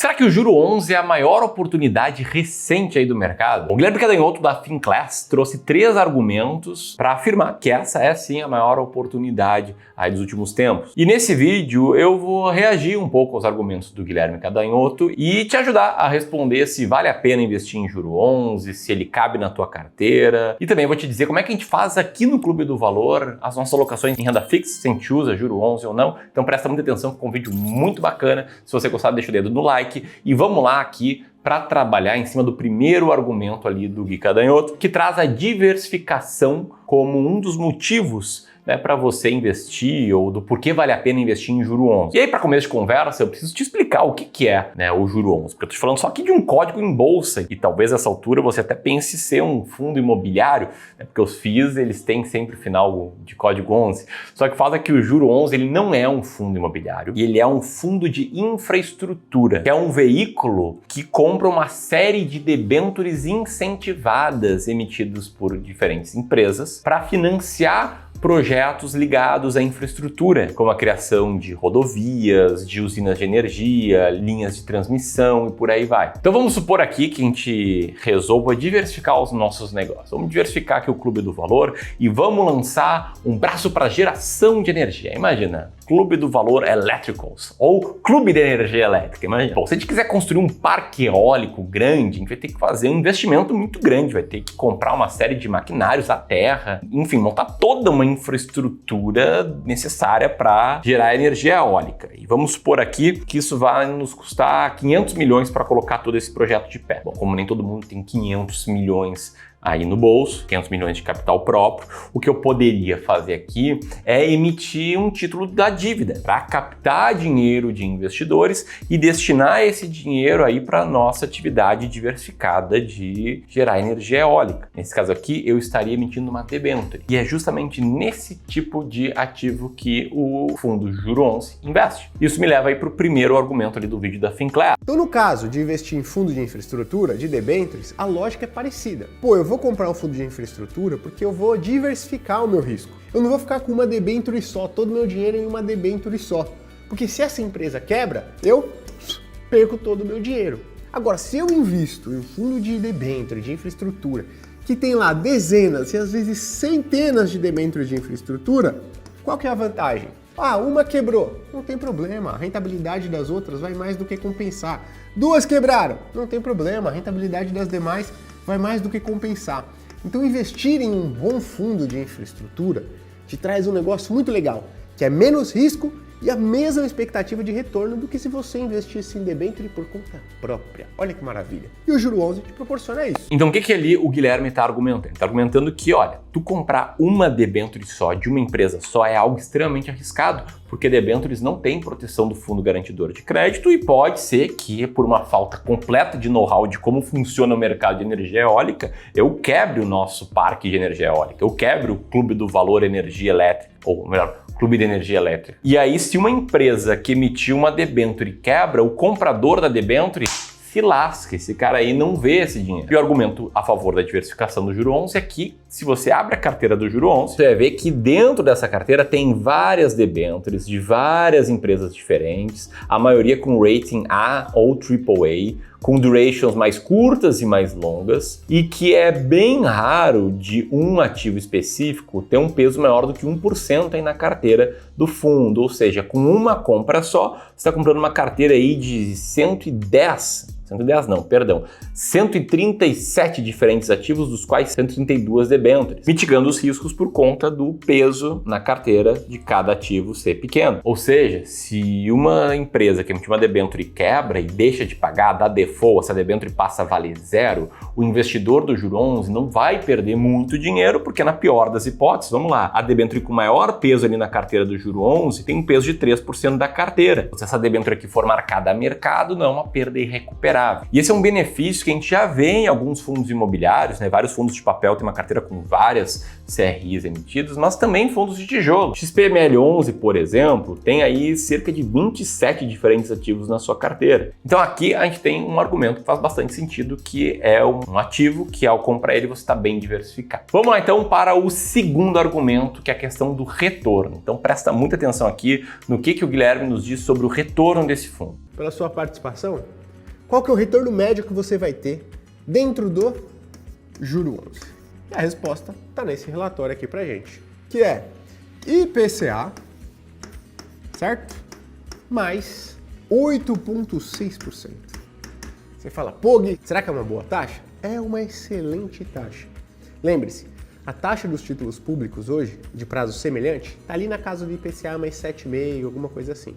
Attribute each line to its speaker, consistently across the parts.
Speaker 1: Será que o Juro 11 é a maior oportunidade recente aí do mercado? O Guilherme Cadanhoto da Finclass trouxe 3 argumentos para afirmar que essa é sim a maior oportunidade aí dos últimos tempos. E nesse vídeo eu vou reagir um pouco aos argumentos do Guilherme Cadanhoto e te ajudar a responder se vale a pena investir em Juro 11, se ele cabe na tua carteira. E também vou te dizer como é que a gente faz aqui no Clube do Valor as nossas alocações em renda fixa, se a gente usa Juro 11 ou não. Então presta muita atenção, ficou um vídeo muito bacana. Se você gostar, deixa o dedo no like. E vamos lá aqui para trabalhar em cima do primeiro argumento ali do Gui Cadanhoto, que traz a diversificação como um dos motivos para você investir ou do porquê vale a pena investir em Juro 11. E aí, para começo de conversa, eu preciso te explicar o que é o Juro 11, porque eu tô te falando só aqui de um código em bolsa e talvez nessa altura você até pense ser um fundo imobiliário, porque os FIIs eles têm sempre final de código 11. Só que o fato é que o Juro 11 ele não é um fundo imobiliário e ele é um fundo de infraestrutura, que é um veículo que compra uma série de debêntures incentivadas emitidos por diferentes empresas para financiar projetos ligados à infraestrutura, como a criação de rodovias, de usinas de energia, linhas de transmissão e por aí vai. Então vamos supor aqui que a gente resolva diversificar os nossos negócios. Vamos diversificar aqui o Clube do Valor e vamos lançar um braço para geração de energia. Imagina, Clube do Valor Electricals ou Clube de Energia Elétrica. Imagina. Bom, se a gente quiser construir um parque eólico grande, a gente vai ter que fazer um investimento muito grande, vai ter que comprar uma série de maquinários à terra, enfim, montar toda uma infraestrutura necessária para gerar energia eólica. E vamos supor aqui que isso vai nos custar 500 milhões para colocar todo esse projeto de pé. Bom, como nem todo mundo tem 500 milhões aí no bolso, 500 milhões de capital próprio, o que eu poderia fazer aqui é emitir um título da dívida para captar dinheiro de investidores e destinar esse dinheiro aí para nossa atividade diversificada de gerar energia eólica. Nesse caso aqui, eu estaria emitindo uma debênture. E é justamente nesse tipo de ativo que o fundo Juro 11 investe. Isso me leva aí para o primeiro argumento ali do vídeo da Finclass.
Speaker 2: Então, no caso de investir em fundo de infraestrutura, de debêntures, a lógica é parecida. Pô, eu vou comprar um fundo de infraestrutura porque eu vou diversificar o meu risco. Eu não vou ficar com uma debênture só, todo o meu dinheiro em uma debênture só. Porque se essa empresa quebra, eu perco todo o meu dinheiro. Agora, se eu invisto em um fundo de debênture, de infraestrutura, que tem lá dezenas e às vezes centenas de debêntures de infraestrutura, qual que é a vantagem? Ah, uma quebrou, não tem problema, a rentabilidade das outras vai mais do que compensar. 2 quebraram, não tem problema, a rentabilidade das demais vai mais do que compensar. Então investir em um bom fundo de infraestrutura te traz um negócio muito legal, que é menos risco e a mesma expectativa de retorno do que se você investisse em debênture por conta própria. Olha que maravilha. E o Juro 11 te proporciona isso.
Speaker 1: Então o que ali o Guilherme está argumentando? Ele está argumentando que, olha, tu comprar uma debênture só, de uma empresa só, é algo extremamente arriscado, porque debêntures não têm proteção do fundo garantidor de crédito e pode ser que, por uma falta completa de know-how de como funciona o mercado de energia eólica, eu quebre o nosso parque de energia eólica, eu quebre o Clube do Valor Energia Elétrica, ou melhor, Clube de Energia Elétrica. E aí, se uma empresa que emitiu uma debênture quebra, o comprador da debênture se lasca, esse cara aí não vê esse dinheiro. E o argumento a favor da diversificação do Juro 11 é que, se você abre a carteira do Juro 11, você vai ver que dentro dessa carteira tem várias debêntures de várias empresas diferentes, a maioria com rating A ou AAA, com durations mais curtas e mais longas, e que é bem raro de um ativo específico ter um peso maior do que 1% aí na carteira do fundo, ou seja, com uma compra só, você está comprando uma carteira aí de 137 diferentes ativos, dos quais 132 debêntures, mitigando os riscos por conta do peso na carteira de cada ativo ser pequeno. Ou seja, se uma empresa que emitiu uma debênture quebra e deixa de pagar, dá default, essa debênture passa a valer zero, o investidor do Juro 11 não vai perder muito dinheiro, porque na pior das hipóteses, vamos lá, a debênture com maior peso ali na carteira do Juro 11 tem um peso de 3% da carteira. Se essa debênture aqui for marcada a mercado, não é uma perda irrecuperável. E esse é um benefício que a gente já vê em alguns fundos imobiliários, vários fundos de papel têm uma carteira com várias CRIs emitidos, mas também fundos de tijolo. XPML11, por exemplo, tem aí cerca de 27 diferentes ativos na sua carteira. Então aqui a gente tem um argumento que faz bastante sentido, que é um ativo que ao comprar ele você está bem diversificado. Vamos lá então para o segundo argumento, que é a questão do retorno. Então presta muita atenção aqui no que o Guilherme nos diz sobre o retorno desse fundo.
Speaker 2: Pela sua participação, qual que é o retorno médio que você vai ter dentro do juro 11? E a resposta está nesse relatório aqui pra gente, que é IPCA, certo? Mais 8,6%. Você fala, pô, Gui, será que é uma boa taxa? É uma excelente taxa. Lembre-se, a taxa dos títulos públicos hoje, de prazo semelhante, está ali na casa do IPCA mais 7,5%, alguma coisa assim.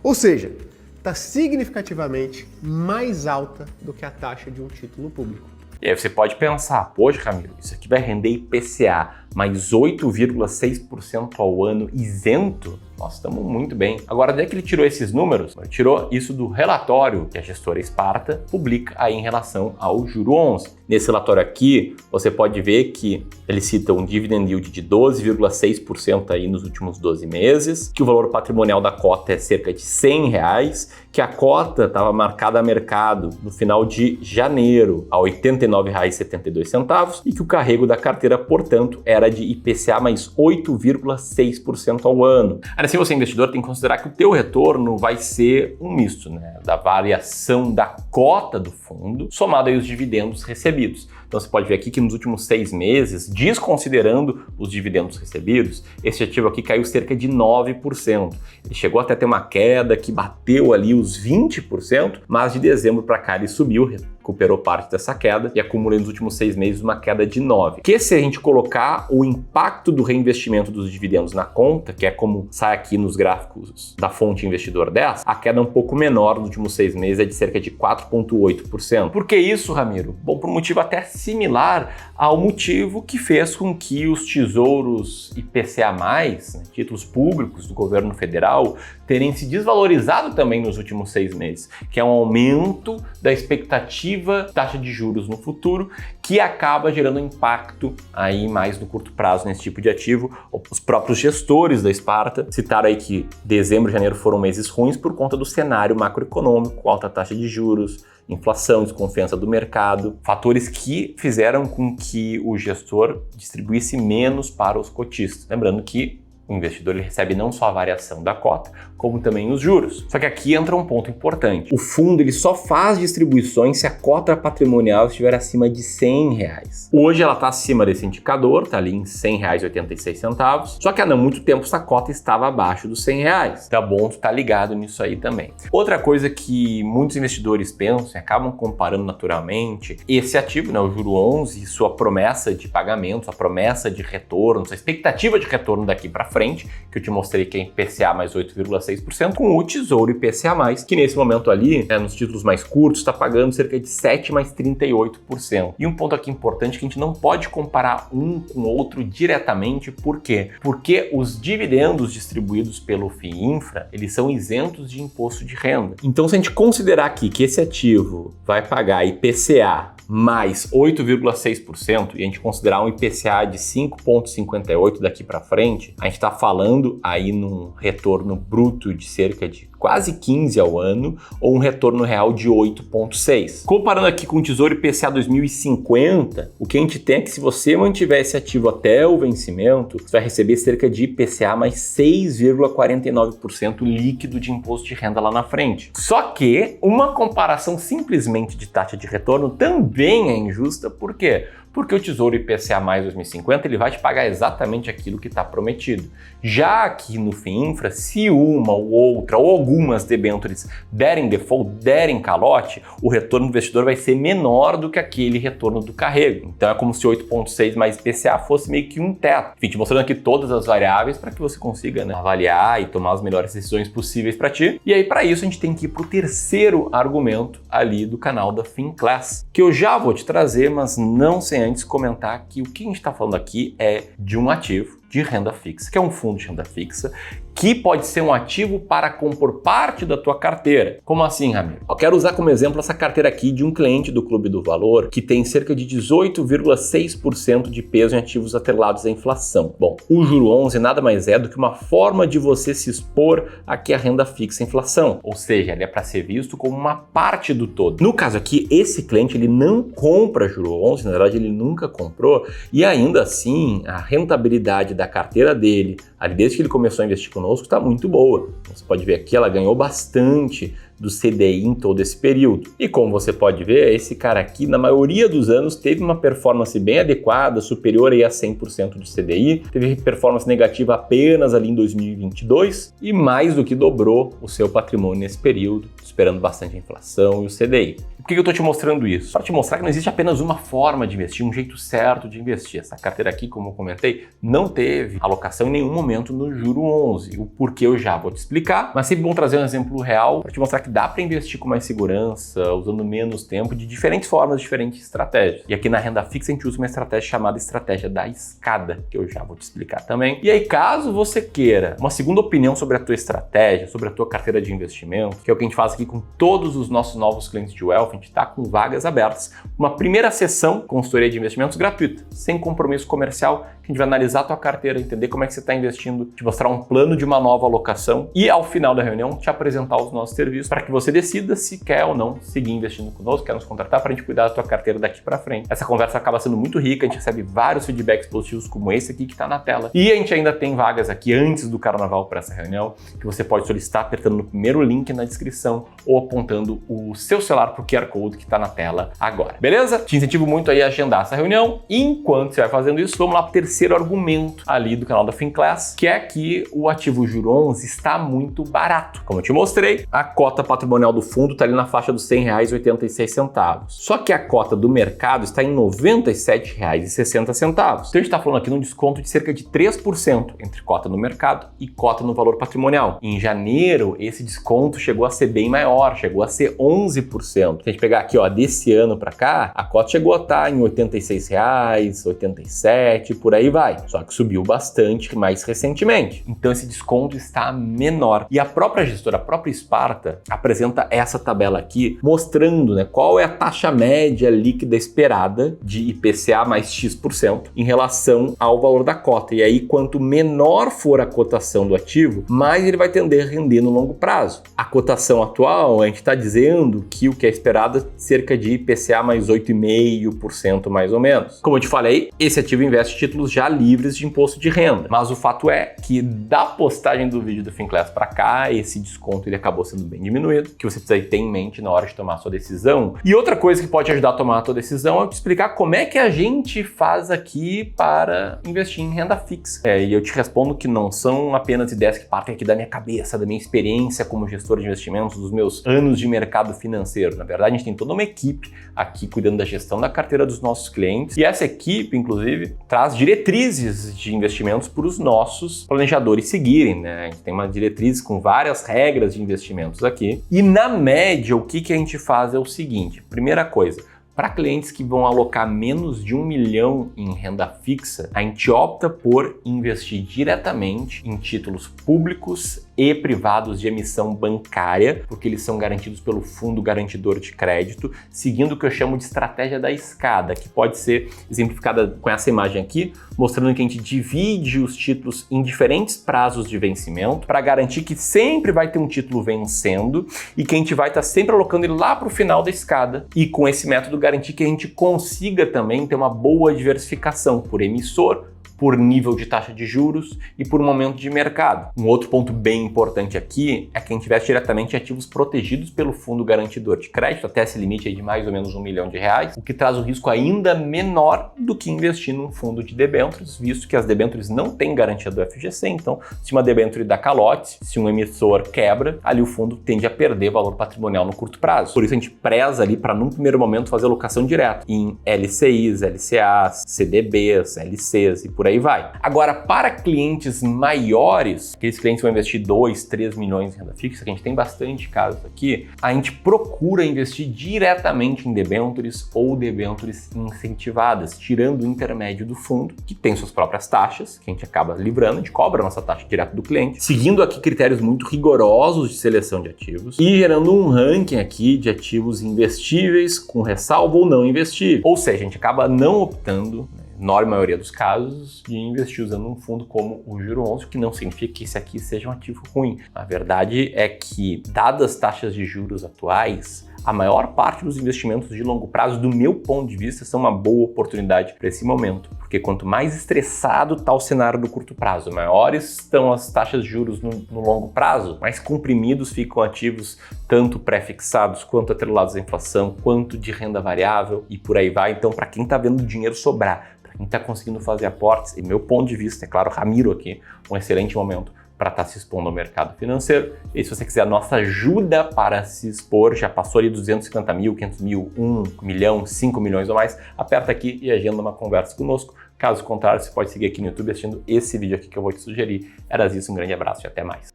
Speaker 2: Ou seja, está significativamente mais alta do que a taxa de um título público.
Speaker 1: E aí você pode pensar, poxa, Ramiro, isso aqui vai render IPCA mais 8,6% ao ano isento? Nós estamos muito bem. Agora, onde é que ele tirou esses números? Ele tirou isso do relatório que a gestora Sparta publica aí em relação ao juro 11. Nesse relatório aqui, você pode ver que ele cita um dividend yield de 12,6% aí nos últimos 12 meses, que o valor patrimonial da cota é cerca de R$100, que a cota estava marcada a mercado no final de janeiro a R$ 89,72 e que o carrego da carteira, portanto, era de IPCA mais 8,6% ao ano. Assim, você investidor tem que considerar que o teu retorno vai ser um misto, né, da variação da cota do fundo somado aí os dividendos recebidos. Então você pode ver aqui que nos últimos 6 meses, desconsiderando os dividendos recebidos, esse ativo aqui caiu cerca de 9%. Ele chegou até a ter uma queda que bateu ali os 20%, mas de dezembro para cá ele subiu, recuperou parte dessa queda e acumulou nos últimos 6 meses uma queda de 9%. Que se a gente colocar o impacto do reinvestimento dos dividendos na conta, que é como sai aqui nos gráficos da fonte Investidor 10, a queda é um pouco menor nos últimos 6 meses, é de cerca de 4,8%. Por que isso, Ramiro? Bom, por um motivo até similar ao motivo que fez com que os tesouros IPCA+, né, títulos públicos do governo federal, terem se desvalorizado também nos últimos 6 meses, que é um aumento da expectativa de taxa de juros no futuro, que acaba gerando impacto aí mais no curto prazo nesse tipo de ativo. Os próprios gestores da Sparta citaram aí que dezembro e janeiro foram meses ruins por conta do cenário macroeconômico, alta taxa de juros, inflação, desconfiança do mercado, fatores que fizeram com que o gestor distribuísse menos para os cotistas. Lembrando que o investidor ele recebe não só a variação da cota, como também os juros. Só que aqui entra um ponto importante. O fundo ele só faz distribuições se a cota patrimonial estiver acima de R$100. Hoje ela está acima desse indicador, está ali em R$100,86. Só que há não muito tempo essa cota estava abaixo dos R$100. Tá bom, tu tá ligado nisso aí também. Outra coisa que muitos investidores pensam e acabam comparando naturalmente, esse ativo, né, o juro 11, e sua promessa de pagamento, sua promessa de retorno, sua expectativa de retorno daqui para frente, que eu te mostrei que é IPCA mais 8,6%, com o Tesouro IPCA+, que nesse momento ali, nos títulos mais curtos, está pagando cerca de 7 mais 38%. E um ponto aqui importante que a gente não pode comparar um com o outro diretamente, por quê? Porque os dividendos distribuídos pelo FIINFRA, eles são isentos de imposto de renda. Então, se a gente considerar aqui que esse ativo vai pagar IPCA mais 8,6% e a gente considerar um IPCA de 5,58 daqui para frente, a gente está falando aí num retorno bruto de cerca de quase 15 ao ano ou um retorno real de 8,6. Comparando aqui com o Tesouro IPCA 2050, o que a gente tem é que se você mantiver esse ativo até o vencimento, você vai receber cerca de IPCA mais 6,49% líquido de imposto de renda lá na frente. Só que uma comparação simplesmente de taxa de retorno também é injusta, por quê? Porque o Tesouro IPCA mais 2050 ele vai te pagar exatamente aquilo que está prometido. Já aqui no FIINFRA, se uma ou outra ou algumas debêntures derem default, derem calote, o retorno do investidor vai ser menor do que aquele retorno do carrego. Então é como se 8,6 mais IPCA fosse meio que um teto. Enfim, te mostrando aqui todas as variáveis para que você consiga, né, avaliar e tomar as melhores decisões possíveis para ti. E aí para isso a gente tem que ir para o terceiro argumento ali do canal da FinClass, que eu já vou te trazer, mas não sem antes comentar que o que a gente está falando aqui é de um ativo de renda fixa, que é um fundo de renda fixa, que pode ser um ativo para compor parte da tua carteira. Como assim, Ramiro? Eu quero usar como exemplo essa carteira aqui de um cliente do Clube do Valor que tem cerca de 18,6% de peso em ativos atrelados à inflação. Bom, o juro 11 nada mais é do que uma forma de você se expor aqui à renda fixa à inflação, ou seja, ele é para ser visto como uma parte do todo. No caso aqui, esse cliente ele não compra juro 11, na verdade ele nunca comprou, e ainda assim a rentabilidade da carteira dele, ali desde que ele começou a investir conosco, está muito boa. Você pode ver aqui, ela ganhou bastante do CDI em todo esse período. E como você pode ver, esse cara aqui, na maioria dos anos, teve uma performance bem adequada, superior aí a 100% do CDI, teve performance negativa apenas ali em 2022 e mais do que dobrou o seu patrimônio nesse período, esperando bastante a inflação e o CDI. Por que eu estou te mostrando isso? Para te mostrar que não existe apenas uma forma de investir, um jeito certo de investir. Essa carteira aqui, como eu comentei, não teve alocação em nenhum momento no Juro 11. O porquê eu já vou te explicar, mas sempre bom trazer um exemplo real para te mostrar que dá para investir com mais segurança, usando menos tempo, de diferentes formas, diferentes estratégias. E aqui na renda fixa a gente usa uma estratégia chamada estratégia da escada, que eu já vou te explicar também. E aí, caso você queira uma segunda opinião sobre a tua estratégia, sobre a tua carteira de investimento, que é o que a gente faz aqui com todos os nossos novos clientes de Wealth, a gente está com vagas abertas. Uma primeira sessão, consultoria de investimentos gratuita, sem compromisso comercial, que a gente vai analisar a tua carteira, entender como é que você está investindo, te mostrar um plano de uma nova alocação e, ao final da reunião, te apresentar os nossos serviços para que você decida se quer ou não seguir investindo conosco, quer nos contratar para a gente cuidar da tua carteira daqui para frente. Essa conversa acaba sendo muito rica, a gente recebe vários feedbacks positivos como esse aqui que está na tela. E a gente ainda tem vagas aqui antes do carnaval para essa reunião, que você pode solicitar apertando no primeiro link na descrição ou apontando o seu celular para o QR Code que está na tela agora. Beleza? Te incentivo muito aí a agendar essa reunião. E enquanto você vai fazendo isso, vamos lá para o terceiro argumento ali do canal da Finclass, que é que o ativo Juro 11 está muito barato. Como eu te mostrei, a cota patrimonial do fundo está ali na faixa dos R$ 100,86. Só que a cota do mercado está em R$ 97,60. Então a gente está falando aqui de um desconto de cerca de 3% entre cota no mercado e cota no valor patrimonial. Em janeiro, esse desconto chegou a ser bem maior, chegou a ser 11%. Se a gente pegar aqui, ó, desse ano para cá, a cota chegou a estar em R$ 86,00, 87, por aí vai. Só que subiu bastante mais recentemente. Então esse desconto está menor. E a própria gestora, a própria Sparta, apresenta essa tabela aqui, mostrando, né, qual é a taxa média líquida esperada de IPCA mais X% em relação ao valor da cota. E aí, quanto menor for a cotação do ativo, mais ele vai tender a render no longo prazo. A cotação atual, a gente está dizendo que o que é esperado é cerca de IPCA mais 8,5% mais ou menos. Como eu te falei, esse ativo investe em títulos já livres de imposto de renda. Mas o fato é que da postagem do vídeo do Finclass para cá, esse desconto ele acabou sendo bem diminuído, que você precisa ter em mente na hora de tomar a sua decisão. E outra coisa que pode ajudar a tomar a tua decisão é eu te explicar como é que a gente faz aqui para investir em renda fixa. E eu te respondo que não são apenas ideias que partem aqui da minha cabeça, da minha experiência como gestor de investimentos, dos meus anos de mercado financeiro. Na verdade, a gente tem toda uma equipe aqui cuidando da gestão da carteira dos nossos clientes. E essa equipe, inclusive, traz diretrizes de investimentos para os nossos planejadores seguirem, né? A gente tem uma diretriz com várias regras de investimentos aqui. E na média, o que a gente faz é o seguinte. Primeira coisa, para clientes que vão alocar menos de R$1 milhão em renda fixa, a gente opta por investir diretamente em títulos públicos e privados de emissão bancária, porque eles são garantidos pelo Fundo Garantidor de Crédito, seguindo o que eu chamo de estratégia da escada, que pode ser exemplificada com essa imagem aqui, mostrando que a gente divide os títulos em diferentes prazos de vencimento para garantir que sempre vai ter um título vencendo e que a gente vai estar sempre alocando ele lá para o final da escada, e com esse método garantir que a gente consiga também ter uma boa diversificação por emissor, por nível de taxa de juros e por momento de mercado. Um outro ponto bem importante aqui é que a gente investe diretamente em ativos protegidos pelo Fundo Garantidor de Crédito, até esse limite aí de mais ou menos R$1 milhão, o que traz um risco ainda menor do que investir num fundo de debêntures, visto que as debêntures não têm garantia do FGC, então se uma debênture dá calote, se um emissor quebra, ali o fundo tende a perder valor patrimonial no curto prazo. Por isso a gente preza ali para num primeiro momento fazer alocação direta em LCIs, LCAs, CDBs, LCs e por aí vai. Agora, para clientes maiores, aqueles clientes que vão investir 2, 3 milhões em renda fixa, que a gente tem bastante casos aqui, a gente procura investir diretamente em debêntures ou debêntures incentivadas, tirando o intermédio do fundo, que tem suas próprias taxas, que a gente acaba livrando, a gente cobra a nossa taxa direto do cliente, seguindo aqui critérios muito rigorosos de seleção de ativos e gerando um ranking aqui de ativos investíveis com ressalva ou não investível. Ou seja, a gente acaba não optando, enorme maioria dos casos, de investir usando um fundo como o Juro 11, o que não significa que esse aqui seja um ativo ruim. A verdade é que, dadas as taxas de juros atuais, a maior parte dos investimentos de longo prazo, do meu ponto de vista, são uma boa oportunidade para esse momento, porque quanto mais estressado está o cenário do curto prazo, maiores estão as taxas de juros no longo prazo, mais comprimidos ficam ativos tanto pré-fixados quanto atrelados à inflação, quanto de renda variável e por aí vai. Então, para quem está vendo dinheiro sobrar, para quem está conseguindo fazer aportes, e meu ponto de vista, é claro, Ramiro aqui, um excelente momento para estar se expondo ao mercado financeiro. E se você quiser a nossa ajuda para se expor, já passou ali 250 mil, 500 mil, 1 milhão, 5 milhões ou mais, aperta aqui e agenda uma conversa conosco. Caso contrário, você pode seguir aqui no YouTube assistindo esse vídeo aqui que eu vou te sugerir. Era isso, um grande abraço e até mais.